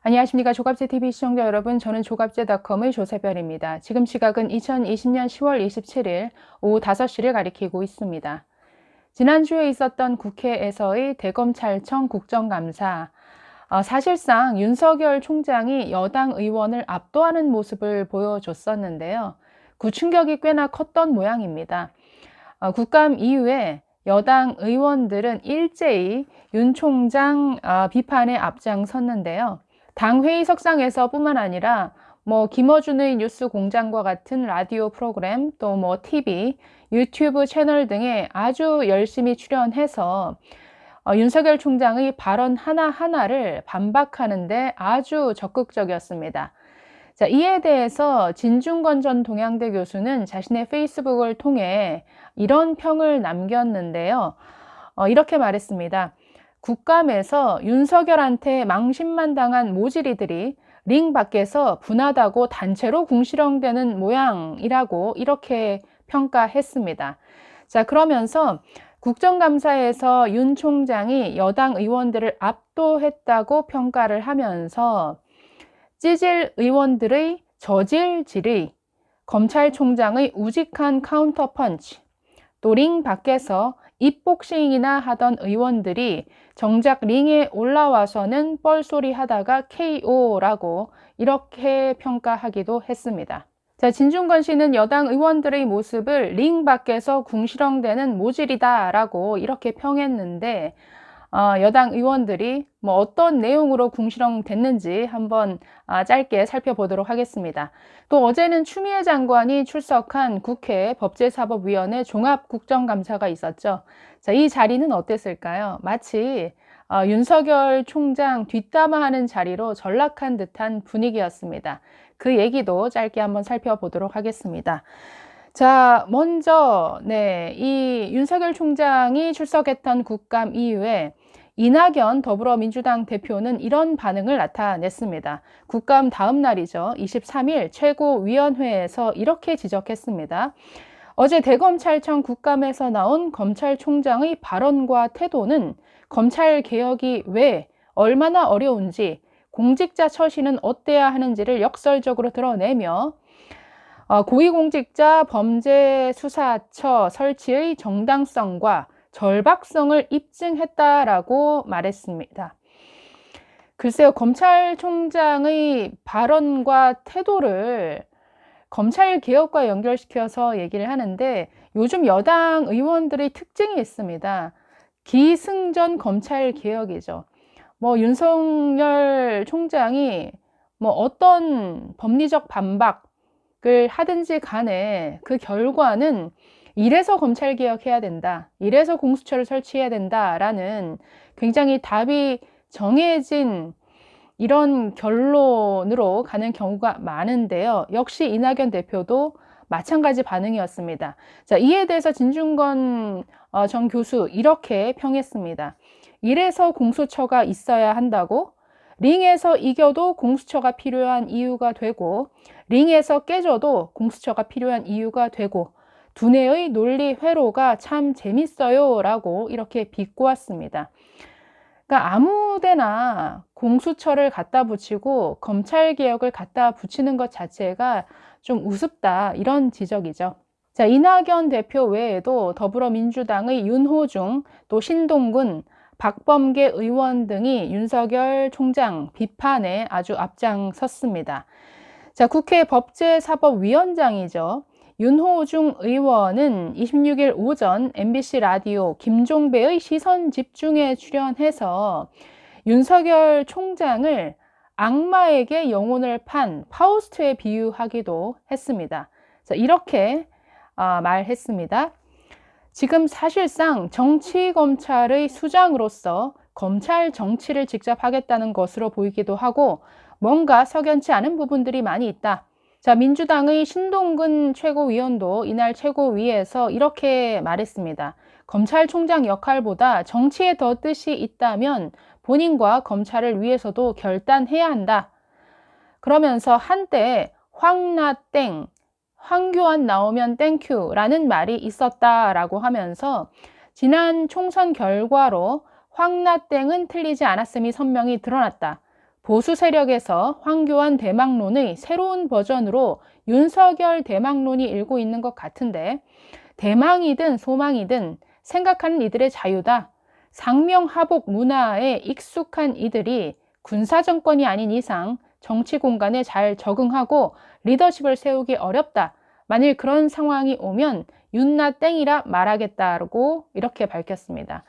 안녕하십니까. 조갑제TV 시청자 여러분, 저는 조갑제닷컴의 조세별입니다. 지금 시각은 2020년 10월 27일 오후 5시를 가리키고 있습니다. 지난주에 있었던 국회에서의 대검찰청 국정감사, 사실상 윤석열 총장이 여당 의원을 압도하는 모습을 보여줬었는데요. 그 충격이 꽤나 컸던 모양입니다. 국감 이후에 여당 의원들은 일제히 윤 총장 비판에 앞장섰는데요. 당 회의석상에서 뿐만 아니라 김어준의 뉴스 공장과 같은 라디오 프로그램, 또 TV, 유튜브 채널 등에 아주 열심히 출연해서 윤석열 총장의 발언 하나하나를 반박하는데 아주 적극적이었습니다. 자, 이에 대해서 진중권 전 동양대 교수는 자신의 페이스북을 통해 이런 평을 남겼는데요. 이렇게 말했습니다. 국감에서 윤석열한테 망신만 당한 모질이들이 링 밖에서 분하다고 단체로 궁시렁대는 모양이라고 이렇게 평가했습니다. 자, 그러면서 국정감사에서 윤 총장이 여당 의원들을 압도했다고 평가를 하면서 찌질 의원들의 저질 질의, 검찰총장의 우직한 카운터 펀치, 또 링 밖에서 입복싱이나 하던 의원들이 정작 링에 올라와서는 뻘소리 하다가 KO라고 이렇게 평가하기도 했습니다. 자, 진중권 씨는 여당 의원들의 모습을 링 밖에서 궁시렁대는 모질이다라고 이렇게 평했는데 여당 의원들이 어떤 내용으로 궁시렁 됐는지 한번 짧게 살펴보도록 하겠습니다. 또 어제는 추미애 장관이 출석한 국회 법제사법위원회 종합국정감사가 있었죠. 자, 이 자리는 어땠을까요? 마치 윤석열 총장 뒷담화하는 자리로 전락한 듯한 분위기였습니다. 그 얘기도 짧게 한번 살펴보도록 하겠습니다. 자, 먼저 이 윤석열 총장이 출석했던 국감 이후에 이낙연 더불어민주당 대표는 이런 반응을 나타냈습니다. 국감 다음 날이죠. 23일 최고위원회에서 이렇게 지적했습니다. 어제 대검찰청 국감에서 나온 검찰총장의 발언과 태도는 검찰개혁이 왜 얼마나 어려운지, 공직자 처신은 어때야 하는지를 역설적으로 드러내며 고위공직자 범죄수사처 설치의 정당성과 절박성을 입증했다라고 말했습니다. 글쎄요, 검찰총장의 발언과 태도를 검찰개혁과 연결시켜서 얘기를 하는데 요즘 여당 의원들의 특징이 있습니다. 기승전 검찰개혁이죠. 윤석열 총장이 어떤 법리적 반박을 하든지 간에 그 결과는 이래서 검찰개혁해야 된다, 이래서 공수처를 설치해야 된다라는 굉장히 답이 정해진 이런 결론으로 가는 경우가 많은데요. 역시 이낙연 대표도 마찬가지 반응이었습니다. 자, 이에 대해서 진중권 전 교수 이렇게 평했습니다. 이래서 공수처가 있어야 한다고? 링에서 이겨도 공수처가 필요한 이유가 되고 링에서 깨져도 공수처가 필요한 이유가 되고 두뇌의 논리 회로가 참 재밌어요 라고 이렇게 비꼬았습니다. 그러니까 아무데나 공수처를 갖다 붙이고 검찰개혁을 갖다 붙이는 것 자체가 좀 우습다 이런 지적이죠. 자, 이낙연 대표 외에도 더불어민주당의 윤호중, 또 신동근, 박범계 의원 등이 윤석열 총장 비판에 아주 앞장섰습니다. 자, 국회 법제사법위원장이죠. 윤호중 의원은 26일 오전 MBC 라디오 김종배의 시선 집중에 출연해서 윤석열 총장을 악마에게 영혼을 판 파우스트에 비유하기도 했습니다. 자, 이렇게 말했습니다. 지금 사실상 정치검찰의 수장으로서 검찰 정치를 직접 하겠다는 것으로 보이기도 하고 뭔가 석연치 않은 부분들이 많이 있다. 자, 민주당의 신동근 최고위원도 이날 최고위에서 이렇게 말했습니다. 검찰총장 역할보다 정치에 더 뜻이 있다면 본인과 검찰을 위해서도 결단해야 한다. 그러면서 한때 황나땡, 황교안 나오면 땡큐라는 말이 있었다라고 하면서 지난 총선 결과로 황나땡은 틀리지 않았음이 선명히 드러났다. 보수 세력에서 황교안 대망론의 새로운 버전으로 윤석열 대망론이 일고 있는 것 같은데, 대망이든 소망이든 생각하는 이들의 자유다. 상명하복 문화에 익숙한 이들이 군사정권이 아닌 이상 정치 공간에 잘 적응하고 리더십을 세우기 어렵다. 만일 그런 상황이 오면 윤나 땡이라 말하겠다고 이렇게 밝혔습니다.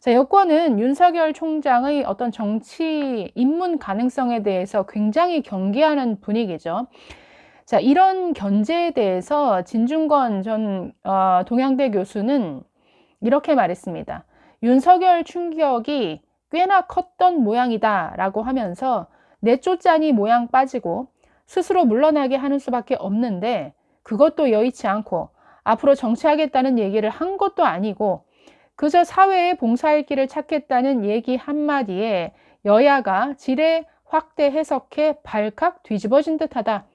자, 여권은 윤석열 총장의 어떤 정치 입문 가능성에 대해서 굉장히 경계하는 분위기죠. 자, 이런 견제에 대해서 진중권 전 동양대 교수는 이렇게 말했습니다. 윤석열 충격이 꽤나 컸던 모양이다 라고 하면서 내쫓자니 모양 빠지고 스스로 물러나게 하는 수밖에 없는데, 그것도 여의치 않고 앞으로 정치하겠다는 얘기를 한 것도 아니고 그저 사회에 봉사할 길을 찾겠다는 얘기 한마디에 여야가 지레 확대 해석해 발칵 뒤집어진 듯하다.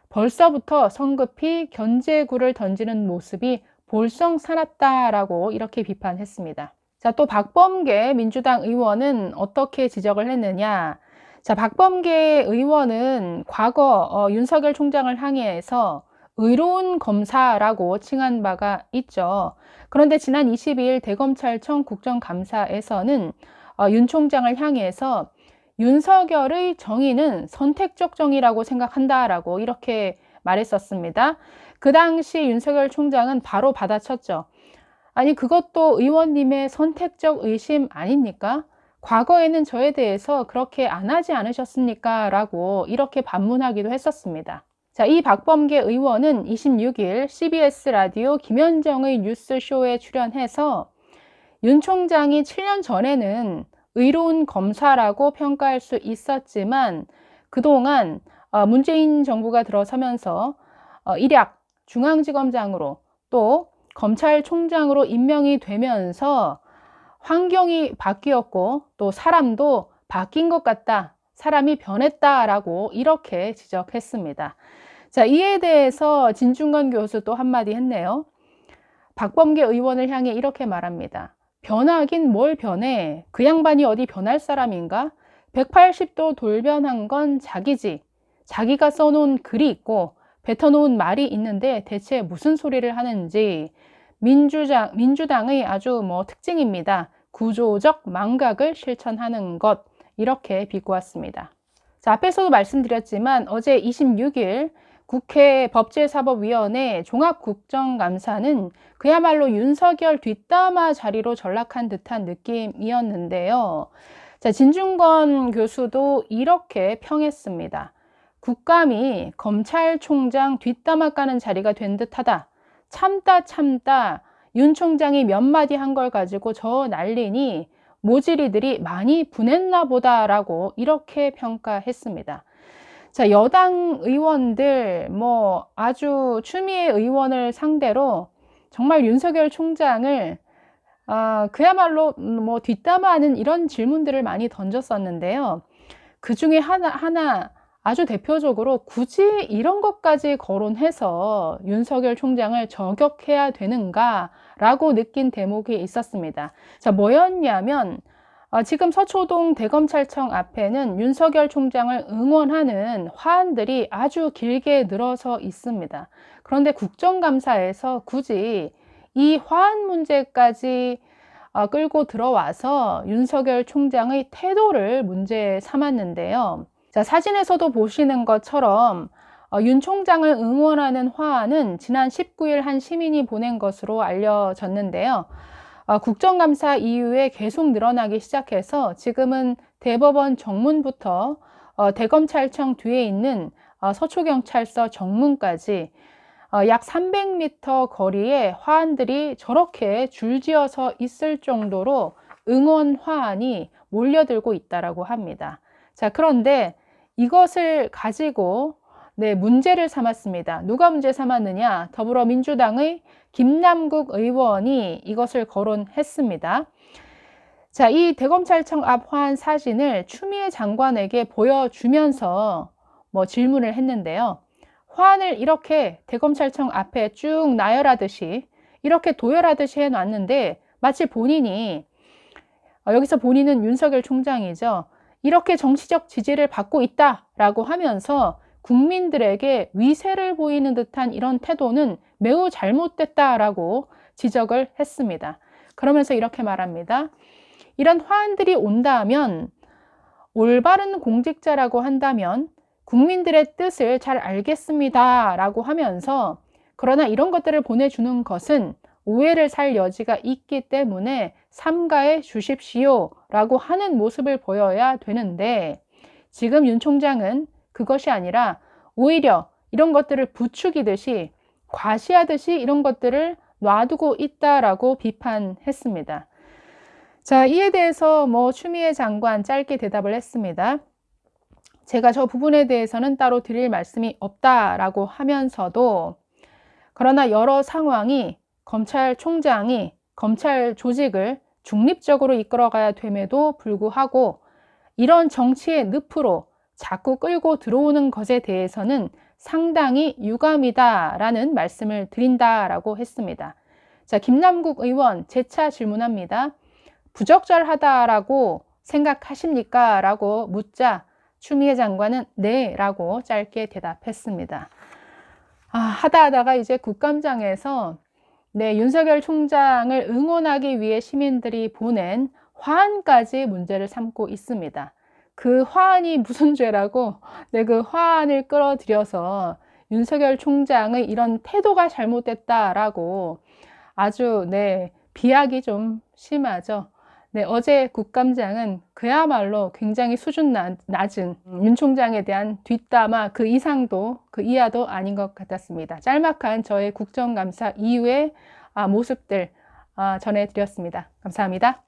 벌써부터 성급히 견제구를 던지는 모습이 볼썽사납다라고 이렇게 비판했습니다. 자, 또 박범계 민주당 의원은 어떻게 지적을 했느냐. 자, 박범계 의원은 과거 윤석열 총장을 향해서 의로운 검사라고 칭한 바가 있죠. 그런데 지난 22일 대검찰청 국정감사에서는 윤 총장을 향해서 윤석열의 정의는 선택적 정의라고 생각한다라고 이렇게 말했었습니다. 그 당시 윤석열 총장은 바로 받아쳤죠. 아니, 그것도 의원님의 선택적 의심 아닙니까? 과거에는 저에 대해서 그렇게 안 하지 않으셨습니까? 라고 이렇게 반문하기도 했었습니다. 자, 이 박범계 의원은 26일 CBS 라디오 김현정의 뉴스쇼에 출연해서 윤 총장이 7년 전에는 의로운 검사라고 평가할 수 있었지만 그동안 문재인 정부가 들어서면서 일약 중앙지검장으로 또 검찰총장으로 임명이 되면서 환경이 바뀌었고 또 사람도 바뀐 것 같다. 사람이 변했다라고 이렇게 지적했습니다. 자, 이에 대해서 진중권 교수 또 한마디 했네요. 박범계 의원을 향해 이렇게 말합니다. 변하긴 뭘 변해. 그 양반이 어디 변할 사람인가? 180도 돌변한 건 자기지. 자기가 써놓은 글이 있고 뱉어놓은 말이 있는데 대체 무슨 소리를 하는지. 민주당의 아주 특징입니다. 구조적 망각을 실천하는 것. 이렇게 비꼬았습니다. 자, 앞에서도 말씀드렸지만 어제 26일 국회 법제사법위원회 종합국정감사는 그야말로 윤석열 뒷담화 자리로 전락한 듯한 느낌이었는데요. 자, 진중권 교수도 이렇게 평했습니다. 국감이 검찰총장 뒷담화 까는 자리가 된 듯하다. 참다 윤 총장이 몇 마디 한 걸 가지고 저 난리니 모질이들이 많이 분했나 보다라고 이렇게 평가했습니다. 자, 여당 의원들 아주 추미애 의원을 상대로 정말 윤석열 총장을 그야말로 뒷담화하는 이런 질문들을 많이 던졌었는데요. 그 중에 하나 아주 대표적으로 굳이 이런 것까지 거론해서 윤석열 총장을 저격해야 되는가라고 느낀 대목이 있었습니다. 자, 뭐였냐면 지금 서초동 대검찰청 앞에는 윤석열 총장을 응원하는 화환들이 아주 길게 늘어서 있습니다. 그런데 국정감사에서 굳이 이 화환 문제까지 끌고 들어와서 윤석열 총장의 태도를 문제 삼았는데요. 자, 사진에서도 보시는 것처럼 윤 총장을 응원하는 화환은 지난 19일 한 시민이 보낸 것으로 알려졌는데요. 국정감사 이후에 계속 늘어나기 시작해서 지금은 대법원 정문부터 대검찰청 뒤에 있는 서초경찰서 정문까지 약 300m 거리에 화환들이 저렇게 줄지어서 있을 정도로 응원 화환이 몰려들고 있다고 합니다. 자, 그런데 이것을 가지고 문제를 삼았습니다. 누가 문제 삼았느냐? 더불어민주당의 김남국 의원이 이것을 거론했습니다. 자, 이 대검찰청 앞 화환 사진을 추미애 장관에게 보여주면서 질문을 했는데요. 화환을 이렇게 대검찰청 앞에 쭉 나열하듯이 이렇게 도열하듯이 해놨는데 마치 본인이 여기서 본인은 윤석열 총장이죠. 이렇게 정치적 지지를 받고 있다라고 하면서 국민들에게 위세를 보이는 듯한 이런 태도는 매우 잘못됐다라고 지적을 했습니다. 그러면서 이렇게 말합니다. 이런 화환들이 온다면 올바른 공직자라고 한다면 국민들의 뜻을 잘 알겠습니다 라고 하면서 그러나 이런 것들을 보내주는 것은 오해를 살 여지가 있기 때문에 삼가해 주십시오 라고 하는 모습을 보여야 되는데 지금 윤 총장은 그것이 아니라 오히려 이런 것들을 부추기듯이 과시하듯이 이런 것들을 놔두고 있다라고 비판했습니다. 자, 이에 대해서 추미애 장관 짧게 대답을 했습니다. 제가 저 부분에 대해서는 따로 드릴 말씀이 없다라고 하면서도 그러나 여러 상황이 검찰총장이 검찰 조직을 중립적으로 이끌어가야 됨에도 불구하고 이런 정치의 늪으로 자꾸 끌고 들어오는 것에 대해서는 상당히 유감이다라는 말씀을 드린다라고 했습니다. 자, 김남국 의원 재차 질문합니다. 부적절하다라고 생각하십니까? 라고 묻자 추미애 장관은 네 라고 짧게 대답했습니다. 하다가 이제 국감장에서 윤석열 총장을 응원하기 위해 시민들이 보낸 화환까지 문제를 삼고 있습니다. 그 화환이 무슨 죄라고 그 화환을 끌어들여서 윤석열 총장의 이런 태도가 잘못됐다라고 아주 비하기 좀 심하죠. 어제 국감장은 그야말로 굉장히 수준 낮은 윤 총장에 대한 뒷담화 그 이상도 그 이하도 아닌 것 같았습니다. 짤막한 저의 국정감사 이후의 모습들 전해드렸습니다. 감사합니다.